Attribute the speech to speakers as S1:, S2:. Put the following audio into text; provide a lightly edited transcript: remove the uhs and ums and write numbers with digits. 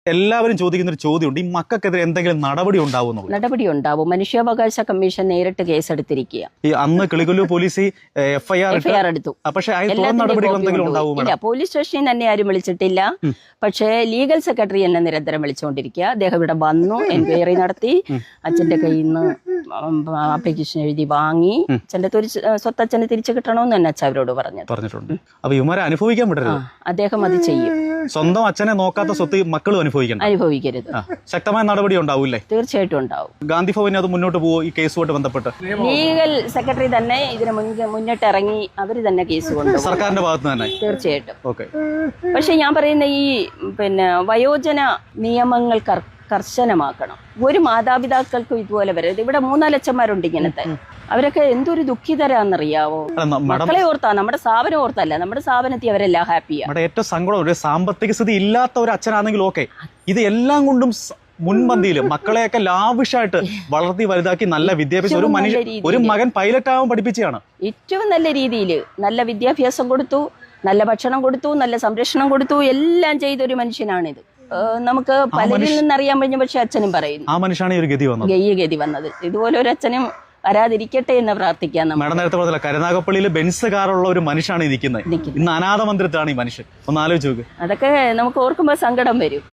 S1: എല്ലാവരും ചോദിക്കുന്ന ഒരു ചോദ്യമുണ്ട്, ഈ മക്കൾക്കെതിരെ എന്തെങ്കിലും നടപടി ഉണ്ടാവുന്നു?
S2: നടപടി ഉണ്ടാവും. മനുഷ്യാവകാശ കമ്മീഷൻ നേരിട്ട് കേസെടുത്തിരിക്കുക.
S1: ഈ അന്ന് കിളികൊല്ലൂർ പോലീസ് എഫ്ഐആർ
S2: എടുത്തു.
S1: പക്ഷേ നടപടികൾ എന്തെങ്കിലും ഉണ്ടാവും?
S2: ഇല്ല, പോലീസ് സ്റ്റേഷനിൽ തന്നെ ആരും വിളിച്ചിട്ടില്ല. പക്ഷേ ലീഗൽ സെക്രട്ടറി എന്നെ നിരന്തരം വിളിച്ചുകൊണ്ടിരിക്കുക. അദ്ദേഹം ഇവിടെ വന്നു, എൻക്വയറി നടത്തി, അച്ഛന്റെ കയ്യിൽ നിന്ന് ആപ്ലിക്കേഷൻ എഴുതി വാങ്ങി, അച്ഛന്റെ സ്വത്ത് അച്ഛന് തിരിച്ചു കിട്ടണമെന്ന് തന്നെ അച്ഛൻ അവരോട് പറഞ്ഞിട്ടുണ്ട്.
S1: അപ്പൊ ഇവരെ അനുഭവിക്കാൻ പറ്റരുത്.
S2: അദ്ദേഹം അത് ചെയ്യും.
S1: സ്വന്തം അച്ഛനെ നോക്കാത്ത സ്വത്ത് മക്കളും
S2: അനുഭവിക്കരുത്.
S1: ശക്തമായ നടപടി ഉണ്ടാവൂല്ലേ?
S2: തീർച്ചയായിട്ടും ഉണ്ടാവും.
S1: ഗാന്ധി ഭവന് അത് മുന്നോട്ട് പോകുമോ ഈ കേസുമായിട്ട് ബന്ധപ്പെട്ട്?
S2: ലീഗൽ സെക്രട്ടറി തന്നെ ഇതിന് മുന്നിട്ടിറങ്ങി അവര് തന്നെ കേസ് കൊണ്ടുപോകും,
S1: സർക്കാരിന്റെ ഭാഗത്ത് തന്നെ.
S2: തീർച്ചയായിട്ടും.
S1: ഓക്കെ.
S2: പക്ഷെ ഞാൻ പറയുന്ന ഈ വയോജന നിയമങ്ങൾ കർശനമാക്കണം. ഒരു മാതാപിതാക്കൾക്കും ഇതുപോലെ വരരുത്. ഇവിടെ 3-4 അച്ഛന്മാരുണ്ട് ഇങ്ങനത്തെ. അവരൊക്കെ എന്തൊരു ദുഃഖിതരാന്നറിയാവോ? മക്കളെ ഓർത്താ, നമ്മുടെ സ്ഥാപനം ഓർത്തല്ല. നമ്മുടെ സ്ഥാപനത്തിൽ അവരെല്ലാം ഹാപ്പിയാണ്.
S1: ഏറ്റവും സങ്കടം, ഒരു സാമ്പത്തിക സ്ഥിതി ഇല്ലാത്ത ഒരു അച്ഛനാണെങ്കിൽ ഓക്കെ, ഇത് എല്ലാം കൊണ്ടും മുൻപന്തിയിലും മക്കളെയൊക്കെ ലാവിഷായിട്ട് വളർത്തി വലുതാക്കി നല്ല വിദ്യാഭ്യാസം, ഒരു മകൻ പൈലറ്റ് ആവാൻ പഠിപ്പിച്ചാണ്.
S2: ഏറ്റവും നല്ല രീതിയിൽ നല്ല വിദ്യാഭ്യാസം കൊടുത്തു, നല്ല ഭക്ഷണം കൊടുത്തു, നല്ല സംരക്ഷണം കൊടുത്തു, എല്ലാം ചെയ്തൊരു മനുഷ്യനാണിത്. നമുക്ക് പലരിൽ നിന്നറിയാൻ കഴിഞ്ഞ, പക്ഷെ അച്ഛനും പറയുന്നു
S1: ആ മനുഷ്യനാണ് ഈ ഗതി വന്നത്.
S2: ഇതുപോലെ ഒരു അച്ഛനും വരാതിരിക്കട്ടെ എന്ന് പ്രാർത്ഥിക്കാം.
S1: മേഡം നേരത്തെ പറഞ്ഞില്ല, കരുനാഗപ്പള്ളിയിൽ ബെൻസ് കാറുള്ള ഒരു മനുഷ്യനാണ് ഇരിക്കുന്നത്. ഇന്ന് അനാഥ മന്ദിരത്തിലാണ് ഈ മനുഷ്യൻ. ഒന്ന് ആലോചിച്ച് നോക്ക്.
S2: അതൊക്കെ നമുക്ക് ഓർക്കുമ്പോൾ സങ്കടം വരും.